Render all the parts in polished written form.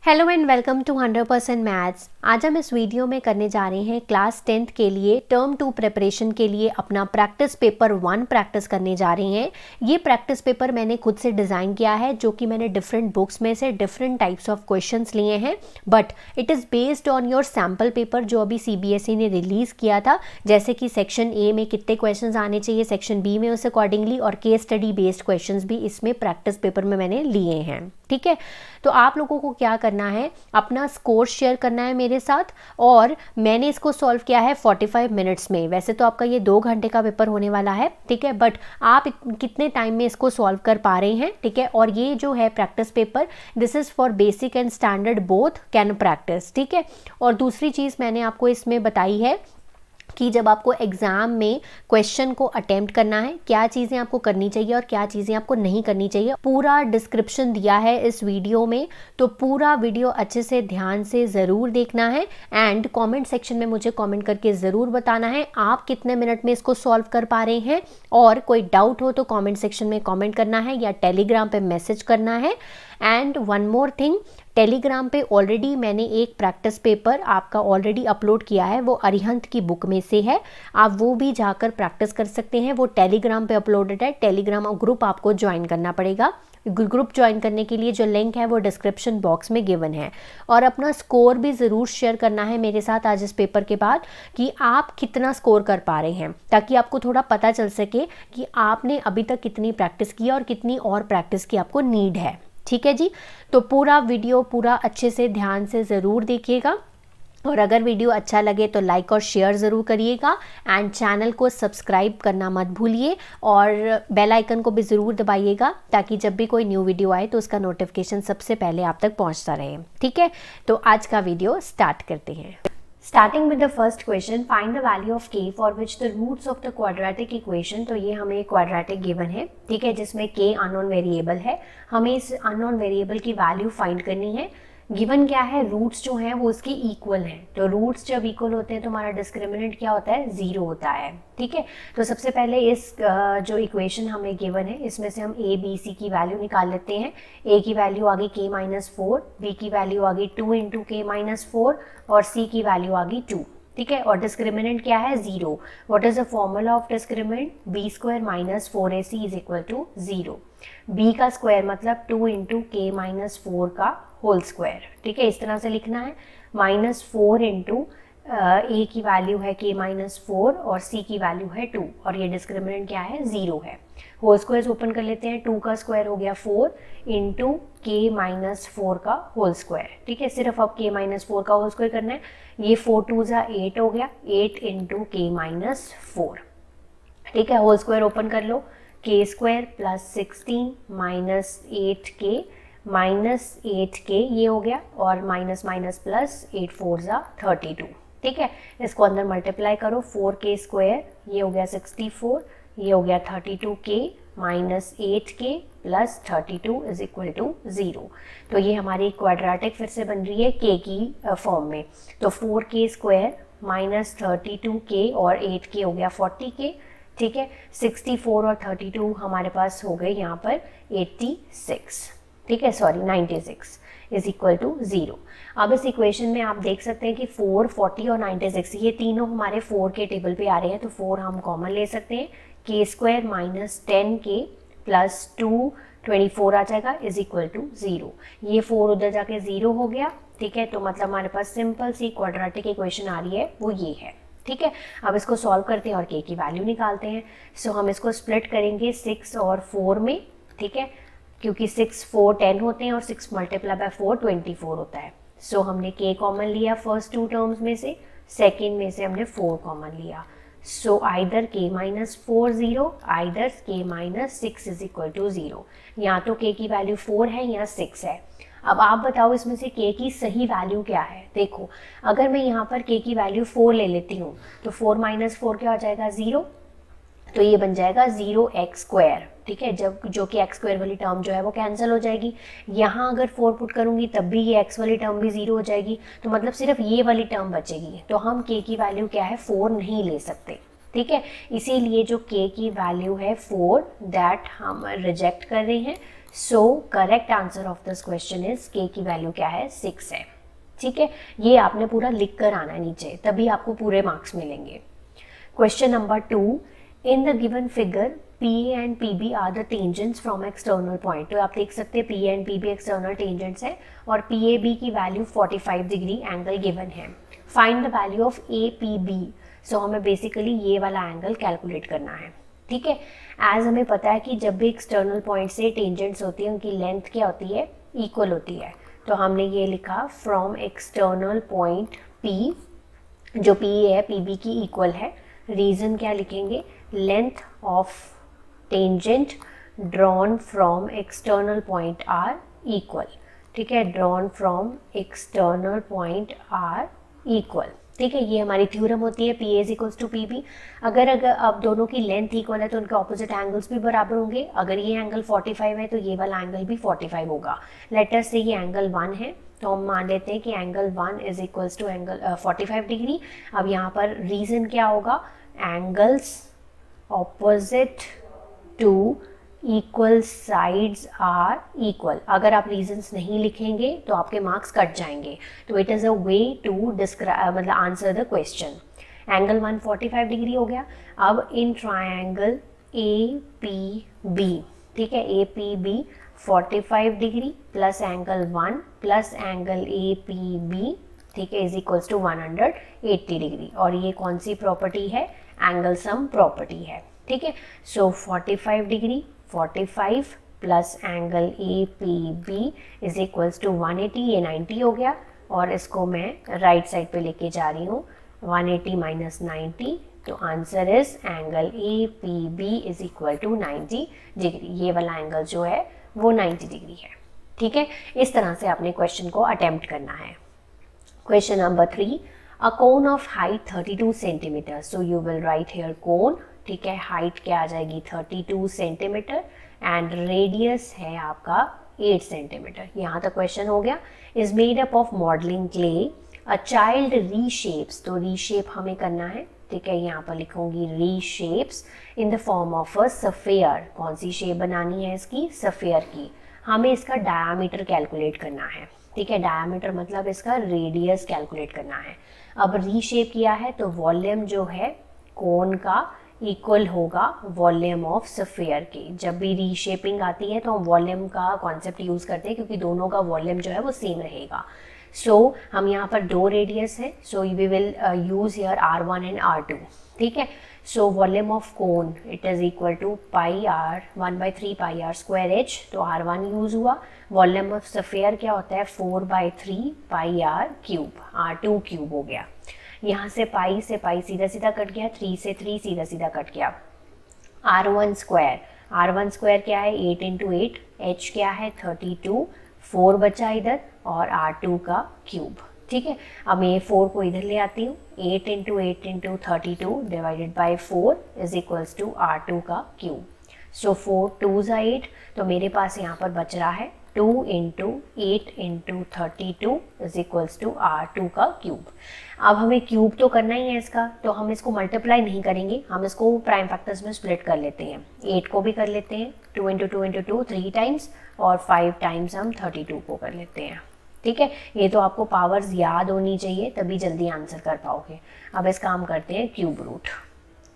Hello and welcome to 100% maths. आज हम इस वीडियो में करने जा रहे हैं क्लास 10th के लिए टर्म 2 प्रिपरेशन के लिए अपना प्रैक्टिस पेपर 1 प्रैक्टिस करने जा रहे हैं। ये प्रैक्टिस पेपर मैंने खुद से डिज़ाइन किया है, जो कि मैंने डिफरेंट बुक्स में से डिफरेंट टाइप्स ऑफ क्वेश्चंस लिए हैं, but it is based on your sample paper जो अभी CBSE ने रिलीज़ किया था। जैसे कि सेक्शन ए में कितने क्वेश्चन आने चाहिए, सेक्शन बी में उस अकॉर्डिंगली, और केस स्टडी बेस्ड क्वेश्चन भी इसमें प्रैक्टिस पेपर में मैंने लिए हैं। ठीक है, तो आप लोगों को क्या करना है, अपना स्कोर शेयर करना है मेरे साथ, और मैंने इसको सॉल्व किया है 45 मिनट्स में। वैसे तो आपका ये 2 घंटे का पेपर होने वाला है, ठीक है, बट आप कितने टाइम में इसको सॉल्व कर पा रहे हैं, ठीक है। और ये जो है practice paper, this is for basic and standard both can practice, ठीक है। और दूसरी चीज़ मैंने आपको इसमें बताई है कि जब आपको एग्ज़ाम में क्वेश्चन को अटेम्प्ट करना है, क्या चीज़ें आपको करनी चाहिए और क्या चीज़ें आपको नहीं करनी चाहिए। पूरा डिस्क्रिप्शन दिया है इस वीडियो में, तो पूरा वीडियो अच्छे से ध्यान से ज़रूर देखना है। एंड कमेंट सेक्शन में मुझे कमेंट करके ज़रूर बताना है आप कितने मिनट में इसको सॉल्व कर पा रहे हैं। और कोई डाउट हो तो कमेंट सेक्शन में कमेंट करना है या टेलीग्राम पे मैसेज करना है। And one more thing, Telegram पे ऑलरेडी मैंने एक प्रैक्टिस पेपर आपका ऑलरेडी अपलोड किया है, वो अरिहंत की बुक में से है। आप वो भी जाकर प्रैक्टिस कर सकते हैं, वो टेलीग्राम पे अपलोडेड है। टेलीग्राम ग्रुप आपको ज्वाइन करना पड़ेगा। ग्रुप ज्वाइन करने के लिए जो लिंक है वो डिस्क्रिप्शन बॉक्स में गिवन है। और अपना स्कोर भी ज़रूर शेयर करना है मेरे साथ आज इस पेपर के बाद, कि आप कितना स्कोर कर पा रहे हैं, ताकि आपको थोड़ा पता चल सके कि आपने अभी तक कितनी प्रैक्टिस की और कितनी और प्रैक्टिस की आपको नीड है। ठीक है जी, तो पूरा वीडियो पूरा अच्छे से ध्यान से ज़रूर देखिएगा, और अगर वीडियो अच्छा लगे तो लाइक और शेयर ज़रूर करिएगा। एंड चैनल को सब्सक्राइब करना मत भूलिए, और बेल आइकन को भी ज़रूर दबाइएगा, ताकि जब भी कोई न्यू वीडियो आए तो उसका नोटिफिकेशन सबसे पहले आप तक पहुंचता रहे। ठीक है, तो आज का वीडियो स्टार्ट करते हैं। Starting with the first question, find the value of k for which the roots of the quadratic equation। तो ये हमें quadratic given है, ठीक है, जिसमें k unknown वेरिएबल है। हमें इस unknown वेरिएबल की वैल्यू फाइंड करनी है। गिवन क्या है, रूट्स जो हैं वो उसके इक्वल हैं। तो रूट्स जब इक्वल होते हैं तो हमारा डिस्क्रिमिनेंट क्या होता है, 0 होता है। ठीक है, तो सबसे पहले इस जो इक्वेशन हमें गिवन है, इसमें से हम a b c की वैल्यू निकाल लेते हैं। a की वैल्यू आ गई k-4, b की वैल्यू आ गई 2 इंटू k-4, और c की वैल्यू आ गई 2। ठीक है, और डिस्क्रिमिनेंट क्या है, 0। What is the formula of discriminant, b² - 4ac is equal to 0। b का स्क्वायर मतलब 2 इंटू k-4 का होल स्क्वायर। ठीक है, इस तरह से लिखना है। -4 इंटू a की वैल्यू है k-4 और c की वैल्यू है 2, और ये डिस्क्रिमिनेंट क्या है, 0 है। होल स्क्वायर ओपन कर लेते हैं। 2 का स्क्वायर हो गया 4 इंटू k-4 का होल स्क्वायर। ठीक है, सिर्फ अब k-4 का होल स्क्वायर करना है। ये 4 2 ज़ा 8 हो गया, 8 इंटू k-4। ठीक है, होल स्क्वायर ओपन कर लो। k² + 16 - 8k - 8k ये हो गया, और माइनस माइनस प्लस 8 4 ज़ा 32। ठीक है, इसको अंदर मल्टीप्लाई करो। 4k² ये हो गया 64, ये हो गया 32k - 8k + 32 is equal to 0। तो ये हमारी क्वाड्रेटिक फिर से बन रही है k की फॉर्म में। तो 4k² - 32k और 8k हो गया 40k। ठीक है, 64 और 32 हमारे पास हो गए यहाँ पर 86। ठीक है, सॉरी 96 इज इक्वल टू 0। अब इस इक्वेशन में आप देख सकते हैं कि 4, 40 और 96 ये तीनों हमारे 4 के टेबल पे आ रहे हैं, तो 4 हम कॉमन ले सकते हैं। k² - 10k + 2 24 आ जाएगा इज इक्वल टू 0। ये 4 उधर जाके 0 हो गया। ठीक है, तो मतलब हमारे पास सिंपल सी क्वाड्रेटिक इक्वेशन आ रही है, वो ये है। ठीक है, अब इसको सॉल्व करते हैं और k की वैल्यू निकालते हैं। सो हम इसको स्प्लिट करेंगे 6 और 4 में। ठीक है, क्योंकि 6 4 10 होते हैं और 6 × 4 24 होता है। सो हमने k कॉमन लिया फर्स्ट 2 टर्म्स में से, सेकेंड में से हमने 4 कॉमन लिया। So either k-4 0, either k-6 is equal to 0। या तो k की वैल्यू 4 है या 6 है। अब आप बताओ इसमें से k की सही वैल्यू क्या है। देखो, अगर मैं यहाँ पर k की वैल्यू 4 ले लेती हूँ तो 4 - 4 क्या हो जाएगा, 0। तो ये बन जाएगा 0x²। ठीक है, जब जो कि x² वाली टर्म जो है वो कैंसिल हो जाएगी। यहाँ अगर 4 पुट करूँगी तब भी ये x वाली टर्म भी 0 हो जाएगी, तो मतलब सिर्फ ये वाली टर्म बचेगी। तो हम k की वैल्यू क्या है, 4 नहीं ले सकते। ठीक है, इसीलिए जो k की वैल्यू है 4 दैट हम रिजेक्ट कर रहे हैं। So correct answer of this question is के की वैल्यू क्या है, 6 है। ठीक है, ये आपने पूरा लिख कर आना नीचे, तभी आपको पूरे मार्क्स मिलेंगे। Question number 2, in the given figure PA and PB are the tangents from external point. तो आप देख सकते हैं PA and PB external tangents है और PAB की वैल्यू 45 डिग्री एंगल गिवन है। Find the value of APB। So हमें बेसिकली ये वाला एंगल कैलकुलेट करना है। ठीक है, एज हमें पता है कि जब भी एक्सटर्नल पॉइंट से टेंजेंट्स होती है उनकी लेंथ क्या होती है, इक्वल होती है। तो हमने ये लिखा फ्रॉम एक्सटर्नल पॉइंट P, जो P है PB की इक्वल है। रीजन क्या लिखेंगे, length of tangent drawn from external point are equal. ठीक है, drawn from external point are equal. ठीक है, ये हमारी थ्योरम होती है PA इक्वल्स टू PB। अगर अब दोनों की लेंथ इक्वल है तो उनके ऑपोजिट एंगल्स भी बराबर होंगे। अगर ये एंगल 45 है तो ये वाला एंगल भी 45 होगा। लेटर से ये एंगल 1 है तो हम मान लेते हैं कि angle 1 is equals to angle 45 degree. अब यहाँ पर रीजन क्या होगा, angles opposite to equal sides are equal. अगर आप रीजंस नहीं लिखेंगे तो आपके मार्क्स कट जाएंगे। तो it is a way to describe, मतलब answer the question. Angle 1 45 degree हो गया। अब इन ट्रायंगल APB, ठीक है, APB 45 degree plus angle 1 plus angle APB, ठीक है, इज इक्वल्स टू 180 डिग्री। और ये कौन सी प्रॉपर्टी है, एंगल सम प्रॉपर्टी है। ठीक है, so 45 degree 45 plus angle APB is equals to 180, ये 90 हो गया। और इसको मैं राइट साइड पे लेके जा रही हूँ, 180 माइनस 90, तो answer is angle APB is equal to 90 degree. ये वाला एंगल जो है वो 90 डिग्री है। ठीक है, इस तरह से आपने क्वेश्चन को अटेम्प्ट करना है। Question number 3, a cone of height 32 centimetre. So you will write here cone. ठीक है, हाइट क्या आ जाएगी 32 सेंटीमीटर एंड रेडियस है आपका 8 सेंटीमीटर। यहाँ तक क्वेश्चन हो गया। Is made up of modelling clay, a child reshapes. तो रीशेप हमें करना है। ठीक है, यहाँ पर लिखूंगी reshapes in the form of a sphere. कौन सी शेप बनानी है इसकी, सफेयर की। हमें इसका डायामीटर कैलकुलेट करना है। ठीक है, डायामीटर मतलब इसका रेडियस कैलकुलेट करना है। अब रीशेप किया है तो वॉल्यूम जो है कोन का इक्वल होगा वॉल्यूम ऑफ सफेयर के। जब भी रीशेपिंग आती है तो हम वॉल्यूम का कॉन्सेप्ट यूज़ करते हैं क्योंकि दोनों का वॉल्यूम जो है वो सेम रहेगा। सो हम यहाँ पर 2 रेडियस है, so we will use here R1 and R2। ठीक है, so volume of cone it is equal to pi R 1/3 pi R square H। तो R1 यूज़ हुआ। वॉल्यूम ऑफ सफेयर क्या होता है, 4/3 पाई R क्यूब, R2 क्यूब हो गया। यहाँ से पाई सीधा सीधा कट गया, 3 से 3 सीधा सीधा कट गया। R1 स्क्वायर क्या है, 8 इंटू 8, H क्या है 32, 4 बचा इधर, और R2 का क्यूब। ठीक है, अब मैं 4 को इधर ले आती हूँ, 8 into 8 into 32 divided by 4 is equals to R2 का क्यूब। सो 4 2 ज़ा 8, तो मेरे पास यहाँ पर बच रहा है 2 into 8 into 32 is equals to R2 का क्यूब। अब हमें क्यूब तो करना ही है इसका, तो हम इसको मल्टीप्लाई नहीं करेंगे, हम इसको प्राइम फैक्टर्स में स्प्लिट कर लेते हैं। 8 को भी कर लेते हैं, 2 इंटू 2 इंटू 2 3 टाइम्स, और 5 टाइम्स हम 32 को कर लेते हैं। ठीक है, ये तो आपको पावर्स याद होनी चाहिए तभी जल्दी आंसर कर पाओगे। अब इस काम करते हैं क्यूब रूट।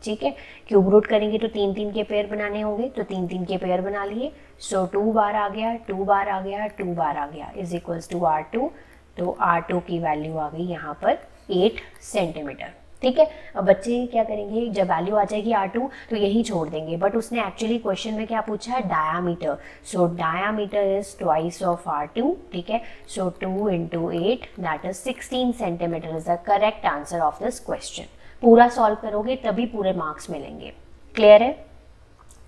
ठीक है, क्यूब रूट करेंगे तो 3 के पेयर बनाने होंगे, तो 3 के पेयर बना लिए। सो 2 बार आ गया, 2 बार आ गया, 2 बार आ गया, इज इक्वल्स टू R2। तो R2 की वैल्यू आ गई यहाँ पर 8 सेंटीमीटर। ठीक है, अब बच्चे क्या करेंगे, जब वैल्यू आ जाएगी R2 तो यही छोड़ देंगे, बट उसने एक्चुअली क्वेश्चन में क्या पूछा है, diameter. So diameter is twice of R2। ठीक है, so 2 into 8 that is 16 centimetre is the correct answer of this question. पूरा सॉल्व करोगे तभी पूरे मार्क्स मिलेंगे। क्लियर है।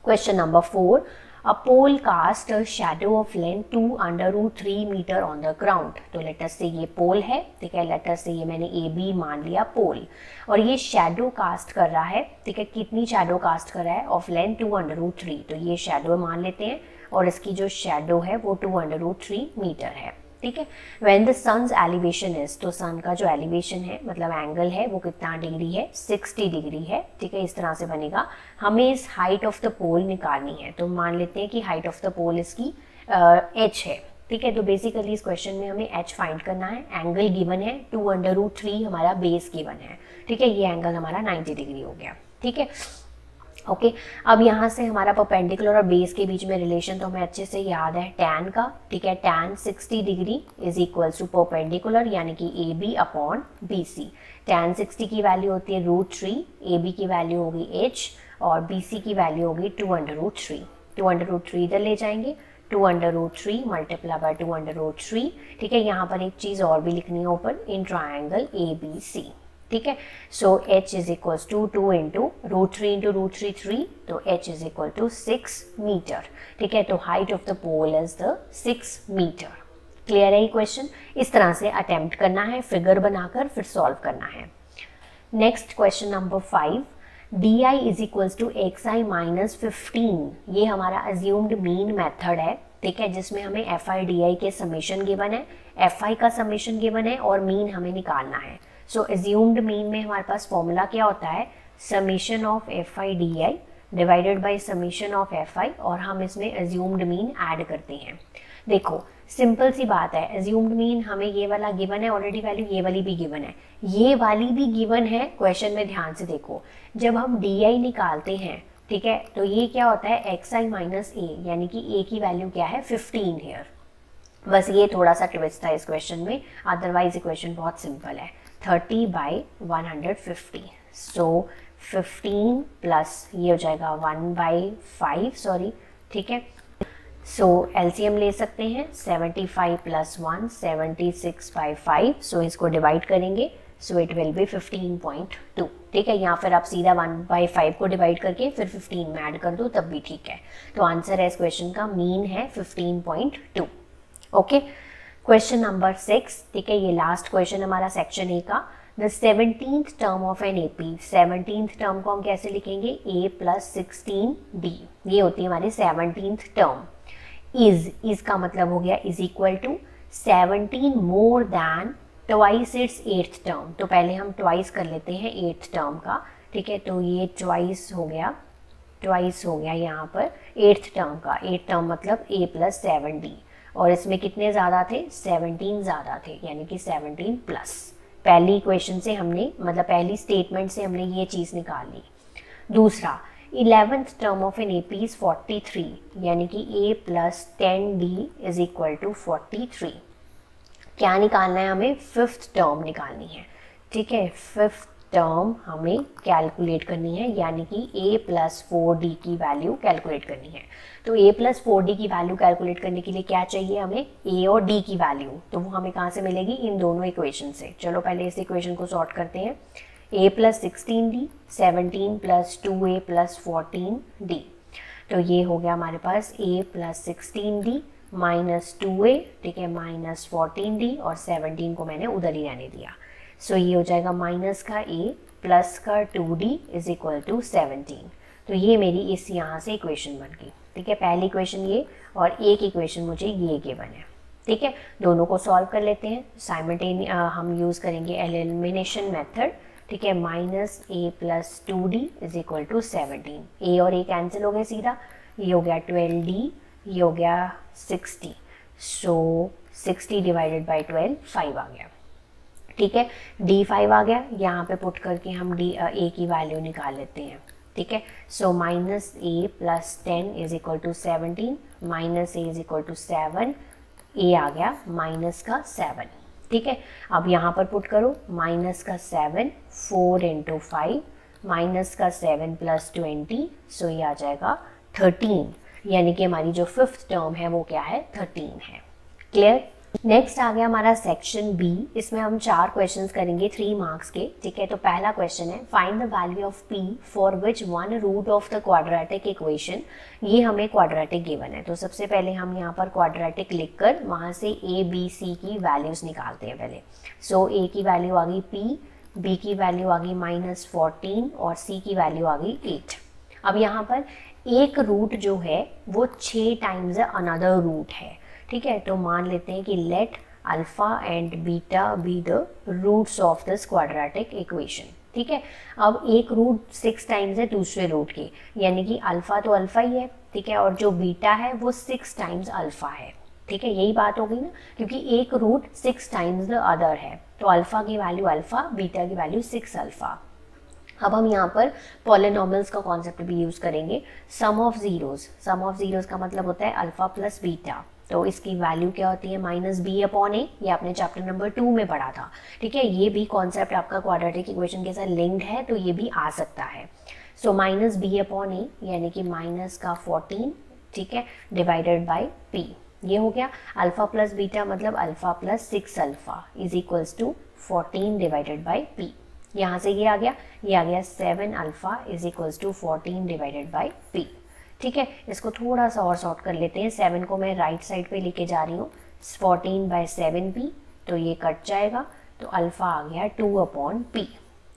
Question number 4, a pole cast a shadow of length 2 √ 3 metre on the ground. तो लेटर से ये पोल है। ठीक है, लेटर से ये मैंने AB मान लिया पोल, और ये शैडो कास्ट कर रहा है। ठीक है, कितनी शैडो कास्ट कर रहा है, ऑफ लेंथ 2 √ 3, तो ये शैडो मान लेते हैं, और इसकी जो शैडो है वो 2 √ 3 मीटर है। ठीक है, when the sun's elevation is, तो सन का जो एलिवेशन है मतलब एंगल है वो कितना डिग्री है, 60 डिग्री है। ठीक है, इस तरह से बनेगा। हमें इस हाइट ऑफ द पोल निकालनी है, तो मान लेते हैं कि हाइट ऑफ द पोल इसकी एच है, ठीक है। तो बेसिकली इस क्वेश्चन में हमें एच फाइंड करना है। एंगल गिवन है 2√3 हमारा बेस गिवन है, ठीक है। ये एंगल हमारा 90 डिग्री हो गया, ठीक है। ओके अब यहाँ से हमारा परपेंडिकुलर और बेस के बीच में रिलेशन तो हमें अच्छे से याद है टैन का, ठीक है। Tan 60 degree is equals to perpendicular यानी कि A B upon B C. Tan 60 की वैल्यू होती है √3, ए बी की वैल्यू होगी h और बी सी की वैल्यू होगी 2√3। 2√3 इधर ले जाएंगे, 2√3 मल्टीप्लाई बाय 2√3, ठीक है। यहाँ पर एक चीज़ और भी लिखनी है ऊपर, in triangle A B C, ठीक है। So h is equals to 2 into √3 into √3 3, तो h is equal to 6 metre, ठीक है। तो height of the pole is the 6 metre. Clear है ये क्वेश्चन? इस तरह से अटेम्प्ट करना है, फिगर बनाकर फिर सॉल्व करना है। Next question number 5, D I is equals to X I minus 15। ये हमारा अज्यूम्ड मीन मेथड है, ठीक है, जिसमें हमें एफ आई डी आई के समेशन गिवन है, एफ आई का समेशन गिवन है और मीन हमें निकालना है। सो अज्यूम्ड मीन में हमारे पास फॉर्मूला क्या होता है, summation of F I D I divided by summation of F I, और हम इसमें अज्यूम्ड मीन ऐड करते हैं। देखो सिंपल सी बात है, अज्यूम्ड मीन हमें ये वाला गिवन है ऑलरेडी वैल्यू, ये वाली भी गिवन है, ये वाली भी गिवन है। क्वेश्चन में ध्यान से देखो, जब हम डी आई निकालते हैं, ठीक है, तो ये क्या होता है एक्स आई माइनस ए, यानी कि ए की वैल्यू क्या है 15 हेयर। बस ये थोड़ा सा ट्विस्ट था इस क्वेश्चन में, अदरवाइज इक्वेशन बहुत सिंपल है। 30/150, सो 15 प्लस ये हो जाएगा 1/5, सॉरी, ठीक है। सो एलसीएम ले सकते हैं, 75 प्लस 1 76/5, सो इसको डिवाइड करेंगे, सो इट विल बी 15.2, ठीक है। यहाँ फिर आप सीधा 1/5 को डिवाइड करके फिर 15 में ऐड कर दो तब भी ठीक है। तो आंसर है इस क्वेश्चन का मीन है 15.2। ओके क्वेश्चन नंबर 6, ठीक है, ये लास्ट क्वेश्चन हमारा सेक्शन ए का। The 17th term of an AP, 17th term को हम कैसे लिखेंगे, a प्लस 16d, ये होती है हमारी 17th टर्म। इज का मतलब हो गया is equal to 17 more than twice it's 8th term. तो पहले हम ट्वाइस कर लेते हैं 8th टर्म का, ठीक है। तो ये ट्वाइस हो गया यहाँ पर 8th टर्म का। 8th टर्म मतलब a प्लस 7d, और इसमें कितने ज़्यादा थे, 17 ज़्यादा थे, यानी कि 17 प्लस। पहली इक्वेशन से हमने, मतलब पहली स्टेटमेंट से हमने ये चीज़ निकाल ली। दूसरा 11th term of an AP is 43, यानी कि a plus 10d is equal to 43। क्या निकालना है हमें, 5th टर्म निकालनी है, ठीक है। 5th टर्म हमें कैलकुलेट करनी है, यानी कि a प्लस 4d की वैल्यू कैलकुलेट करनी है। तो a प्लस 4d की वैल्यू कैलकुलेट करने के लिए क्या चाहिए हमें, a और d की वैल्यू, तो वो हमें कहाँ से मिलेगी, इन दोनों इक्वेशन से। चलो पहले इस इक्वेशन को सॉर्ट करते हैं। a plus 16d, 17 plus 2a plus 14d, तो ये हो गया हमारे पास a plus 16d minus 2a, ठीक है, माइनस 14d, और 17 को मैंने उधर ही रहने दिया। सो ये हो जाएगा माइनस का a प्लस का 2d इज इक्वल टू 17। तो ये मेरी इस यहाँ से इक्वेशन बन गई, ठीक है। पहली इक्वेशन ये और एक इक्वेशन मुझे ये गिवन है, ठीक है। दोनों को सॉल्व कर लेते हैं हम यूज़ करेंगे एलिमिनेशन मेथड, ठीक है। Minus a plus 2d is equal to 17, a और a कैंसिल हो गए सीधा, ये हो गया 12d, ये हो गया 60, सो 60 डिवाइडेड बाई 12 5 आ गया, ठीक है। d 5 आ गया, यहाँ पे पुट करके हम a की वैल्यू निकाल लेते हैं, ठीक है। So minus a plus 10 is equal to 17, minus a is equal to 7, a आ गया माइनस का 7, ठीक है। अब यहाँ पर पुट करो, माइनस का 7 4 इंटू 5, माइनस का 7 प्लस 20, सो ये आ जाएगा 13, यानी कि हमारी जो 5th टर्म है वो क्या है, 13 है। क्लियर? नेक्स्ट आ गया हमारा सेक्शन बी। इसमें हम 4 क्वेश्चंस करेंगे 3 मार्क्स के, ठीक है। तो पहला क्वेश्चन है, find the value of p for which 1 root of the quadratic equation. ये हमें क्वाड्रेटिक गिवन है, तो सबसे पहले हम यहाँ पर क्वाड्रेटिक लिखकर वहाँ से a b c की वैल्यूज़ निकालते हैं पहले। सो a की वैल्यू आ गई p, b की वैल्यू आ गई -14 और c की वैल्यू आ गई 8। अब यहाँ पर एक रूट जो है वो 6 टाइम्स अनदर रूट है, ठीक है। तो मान लेते हैं कि let alpha and beta be the roots of this quadratic equation, ठीक है। अब एक रूट 6 टाइम्स है दूसरे रूट की, यानी कि अल्फा तो अल्फा ही है, ठीक है, और जो बीटा है वो 6 टाइम्स अल्फा है, ठीक है, यही बात हो गई ना, क्योंकि एक रूट 6 टाइम्स द अदर है, तो अल्फा की वैल्यू अल्फा, बीटा की वैल्यू 6 अल्फा। अब हम यहाँ पर पॉलिनॉमियल्स का कॉन्सेप्ट भी यूज़ करेंगे। सम ऑफ ज़ीरोज़ का मतलब होता है अल्फा प्लस बीटा, तो इसकी वैल्यू क्या होती है माइनस बी अपॉन ए, ये आपने चैप्टर नंबर 2 में पढ़ा था, ठीक है। ये भी कॉन्सेप्ट आपका क्वाड्रेटिक इक्वेशन के साथ लिंक्ड है, तो ये भी आ सकता है। सो माइनस बी अपॉन ए यानी कि माइनस का 14, ठीक है, डिवाइडेड बाई पी, ये हो गया। अल्फा प्लस बीटा मतलब alpha plus 6 alpha is equals to 14 divided by p. यहाँ से ये आ गया 7 alpha is equals to 14 divided by p, ठीक है। इसको थोड़ा सा और सॉर्ट कर लेते हैं। 7 को मैं राइट साइड पे लेके जा रही हूँ, 14 बाई 7 पी, तो ये कट जाएगा, तो अल्फा आ गया 2 अपॉन पी,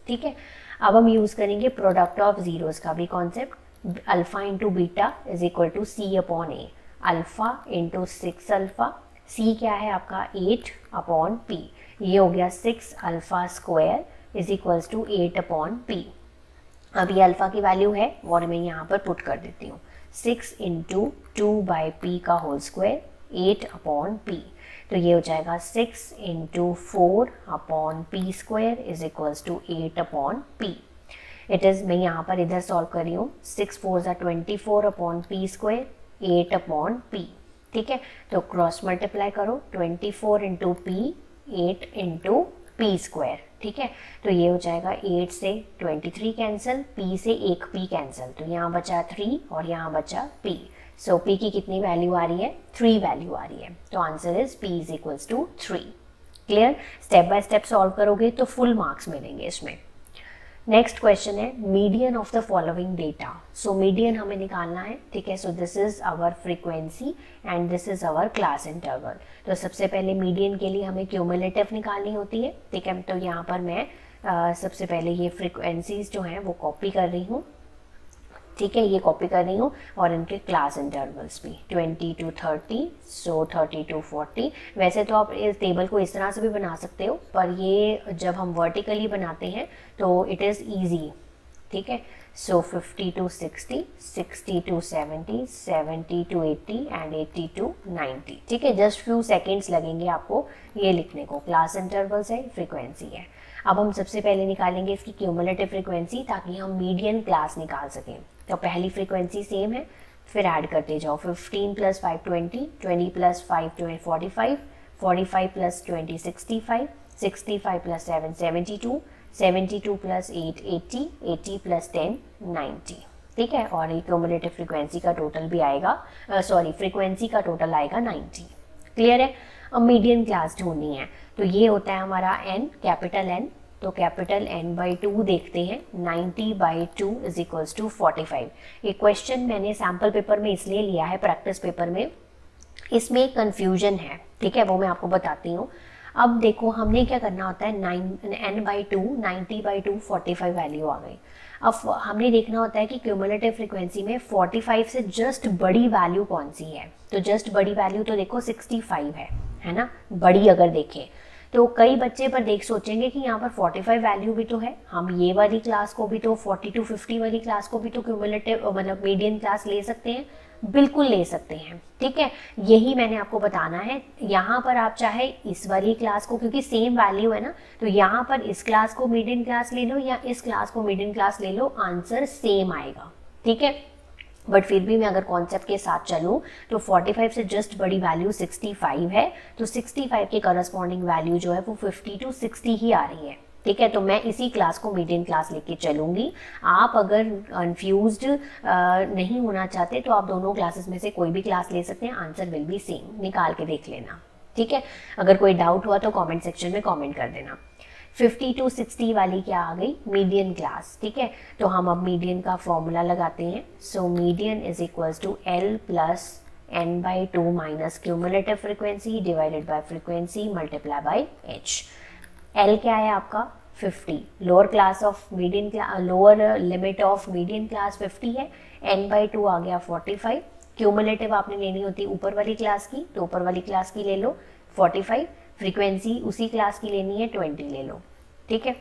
ठीक है। अब हम यूज़ करेंगे प्रोडक्ट ऑफ जीरोस का भी concept, alpha into beta is equal to c upon a, alpha into 6 alpha, c क्या है आपका 8 अपॉन पी, ये हो गया 6 alpha square is equals to 8 upon p. अब ये अल्फा की वैल्यू है और मैं यहाँ पर पुट कर देती हूँ, 6 इंटू 2 बाई पी का होल स्क्वायर 8 अपॉन पी, तो ये हो जाएगा 6 into 4 upon p square is equals to 8 upon p. It is, मैं यहाँ पर इधर सॉल्व कर रही हूँ, 6 4 ज़ा 24 upon p square 8 upon P, ठीक है। तो क्रॉस मल्टीप्लाई करो, 24 into P 8 into P square, ठीक है। तो ये हो जाएगा 8 से 23 कैंसिल, पी से एक पी कैंसिल, तो यहाँ बचा 3 और यहाँ बचा पी। सो पी की कितनी वैल्यू आ रही है, 3 वैल्यू आ रही है, तो answer is p is equals to 3। Clear, step by step solve करोगे तो फुल मार्क्स मिलेंगे इसमें। नेक्स्ट क्वेश्चन है median of the following data. So median हमें निकालना है, ठीक है। So this is our frequency and this is our class interval. तो सबसे पहले मीडियन के लिए हमें क्यूमुलेटिव निकालनी होती है, ठीक है। तो यहाँ पर मैं सबसे पहले ये फ्रीक्वेंसीज जो हैं वो कॉपी कर रही हूँ, ठीक है, ये कॉपी कर रही हूँ, और इनके क्लास इंटरवल्स भी 20 to 30, सो 30 to 40। वैसे तो आप इस टेबल को इस तरह से भी बना सकते हो, पर ये जब हम वर्टिकली बनाते हैं तो इट इज़ ईजी, ठीक है। सो 50 to 60, 60 to 70, 70 to 80 and 80 to 90, ठीक है। जस्ट फ्यू सेकेंड्स लगेंगे आपको ये लिखने को। क्लास इंटरवल्स है, फ्रीक्वेंसी है। अब हम सबसे पहले निकालेंगे इसकी क्यूमुलेटिव फ्रीक्वेंसी, ताकि हम मीडियन क्लास निकाल सकें। तो पहली फ्रीक्वेंसी सेम है, फिर ऐड करते जाओ, 15 plus 5 20, 20 plus 5 45, 45 plus 20 65, 65 plus 7 72, 72 plus 8 80, 80 plus 10 90, ठीक है। और ये क्यूमुलेटिव फ्रीक्वेंसी का टोटल भी आएगा, फ्रीक्वेंसी का टोटल आएगा 90। क्लियर है। अब मीडियन क्लास ढूंढनी है, तो ये होता है हमारा n, कैपिटल N, तो कैपिटल N/2 देखते हैं, 90/2 इज इक्वल्स टू 45। ये क्वेश्चन मैंने सैम्पल पेपर में इसलिए लिया है, प्रैक्टिस पेपर में इसमें कन्फ्यूजन है, ठीक है, वो मैं आपको बताती हूँ। अब देखो हमने क्या करना होता है, n/2 90/2 45 वैल्यू आ गई। अब हमने देखना होता है कि क्यूमुलेटिव फ्रीक्वेंसी में 45 से जस्ट बड़ी वैल्यू कौन सी है। तो जस्ट बड़ी वैल्यू तो देखो 65 है ना, बड़ी अगर देखें तो कई बच्चे पर देख सोचेंगे कि यहाँ पर 45 वैल्यू भी तो है, हम ये वाली क्लास को भी तो 40 to 50 वाली क्लास को भी तो क्यूमुलेटिव मतलब मीडियन क्लास ले सकते हैं, बिल्कुल ले सकते हैं, ठीक है। यही मैंने आपको बताना है। यहाँ पर आप चाहे इस वाली क्लास को, क्योंकि सेम वैल्यू है ना, तो यहाँ पर इस क्लास को मीडियन क्लास ले लो या इस क्लास को मीडियन क्लास ले लो, आंसर सेम आएगा, ठीक है। बट फिर भी मैं अगर कॉन्सेप्ट के साथ चलूँ तो 45 से जस्ट बड़ी वैल्यू 65 है, तो 65 के करस्पॉन्डिंग वैल्यू जो है वो 50 to 60 ही आ रही है, ठीक है। तो मैं इसी क्लास को मीडियन क्लास लेके चलूँगी। आप अगर कन्फ्यूज्ड नहीं होना चाहते तो आप दोनों क्लासेस में से कोई भी क्लास ले सकते हैं, आंसर विल बी सेम, निकाल के देख लेना, ठीक है। अगर कोई डाउट हुआ तो कमेंट सेक्शन में कमेंट कर देना। 50 to 60 वाली क्या आ गई, मीडियन क्लास, ठीक है। तो हम अब मीडियन का फॉर्मूला लगाते हैं। So median is equals to L plus n/2 minus cumulative frequency divided by frequency multiply by h। L क्या है आपका 50, lower class of median class, lower limit of median class 50 है, n/2 आ गया 45। Cumulative आपने लेनी होती ऊपर वाली क्लास की, तो ऊपर वाली क्लास की ले लो 45, फ्रीक्वेंसी उसी क्लास की लेनी है 20 ले लो, ठीक है।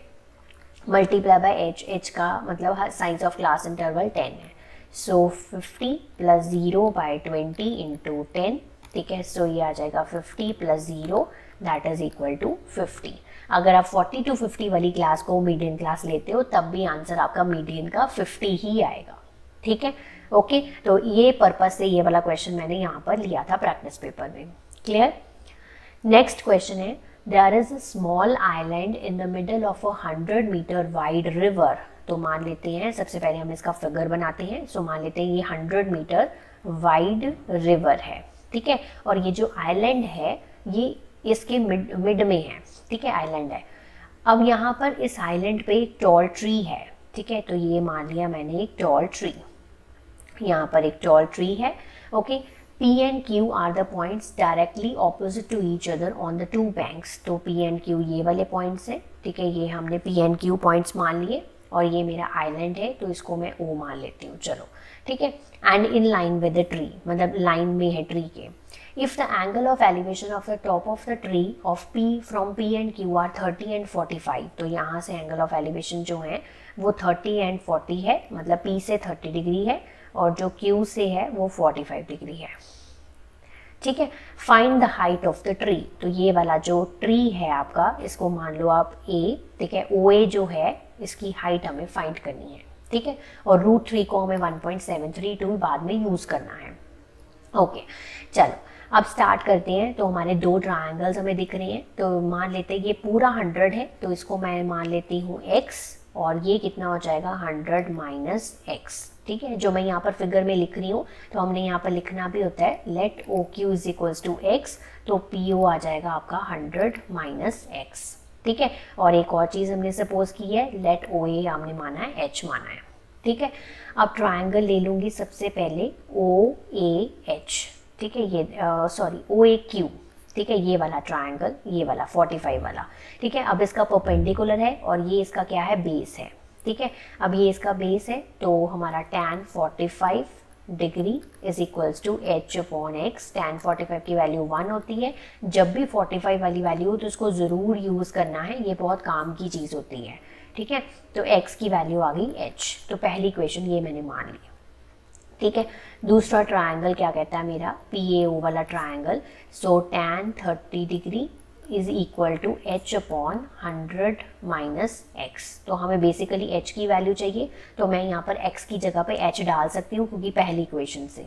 मल्टीप्लाई बाय एच, एच का मतलब साइज ऑफ क्लास इंटरवल 10 है। सो 50 प्लस 0 बाय 20 इंटू 10, ठीक है। सो ये आ जाएगा 50 plus 0 that is equal to 50। अगर आप 40 to 50 वाली क्लास को मीडियन क्लास लेते हो तब भी आंसर आपका मीडियन का 50 ही आएगा, ठीक है। ओके, तो ये पर्पज से ये वाला क्वेश्चन मैंने यहाँ पर लिया था प्रैक्टिस पेपर में। क्लियर। नेक्स्ट क्वेश्चन है, there is a small island in the middle of 100 metre wide river. तो मान लेते हैं, सबसे पहले हम इसका फिगर बनाते हैं। सो मान लेते हैं ये 100 मीटर वाइड रिवर है, ठीक है। और ये जो आइलैंड है ये इसके मिड में है, ठीक है, आइलैंड है। अब यहाँ पर इस आइलैंड पे एक टॉल ट्री है, ठीक है। तो ये मान लिया मैंने एक टॉल ट्री, यहाँ पर एक टॉल ट्री है। Okay, P and Q are the points directly opposite to each other on the two banks. तो P and Q ये वाले पॉइंट्स हैं, ठीक है। ये हमने P and Q पॉइंट्स मान लिए और ये मेरा आइलैंड है तो इसको मैं O मान लेती हूँ, चलो, ठीक है। And in line with the tree, मतलब लाइन में है ट्री के। If the angle of elevation of the top of the tree of P from P and Q are 30 and 45, तो यहाँ से एंगल ऑफ एलिवेशन जो है वो 30 and 40 है, मतलब P से 30 डिग्री है और जो Q से है वो 45 डिग्री है, ठीक है। Find the height of the tree, तो ये वाला जो ट्री है आपका इसको मान लो आप A, ठीक है। OA जो है इसकी हाइट हमें फाइंड करनी है, ठीक है। और √3 को हमें 1.732 बाद में यूज करना है। ओके, चलो अब स्टार्ट करते हैं। तो हमारे दो ट्रायंगल्स हमें दिख रहे हैं, तो मान लेते हैं ये पूरा 100 है तो इसको मैं मान लेती हूँ x, और ये कितना हो जाएगा 100 माइनस x, ठीक है। जो मैं यहाँ पर फिगर में लिख रही हूँ तो हमने यहाँ पर लिखना भी होता है let OQ is equals to x, तो PO आ जाएगा आपका 100 माइनस x, ठीक है। और एक और चीज़ हमने सपोज की है, लेट OA हमने माना है, h माना है, ठीक है। अब ट्राइंगल ले लूँगी सबसे पहले OAH, ठीक है। ये सॉरी OAQ, ठीक है, ये वाला ट्राइंगल, ये वाला 45 वाला, ठीक है। अब इसका परपेंडिकुलर है और ये इसका क्या है, बेस है, ठीक है। अब ये इसका बेस है तो हमारा tan 45 degree is equals to h upon x। tan 45 की वैल्यू 1 होती है। जब भी 45 वाली वैल्यू हो तो इसको ज़रूर यूज़ करना है, ये बहुत काम की चीज़ होती है, ठीक है। तो x की वैल्यू आ गई h, तो पहली इक्वेशन ये मैंने मान ली, ठीक है। दूसरा ट्रायंगल क्या कहता है मेरा, PAO वाला triangle. So tan 30 degree is equal to h upon 100 minus x। तो हमें बेसिकली h की वैल्यू चाहिए, तो मैं यहाँ पर x की जगह पे h डाल सकती हूँ क्योंकि पहली इक्वेशन से।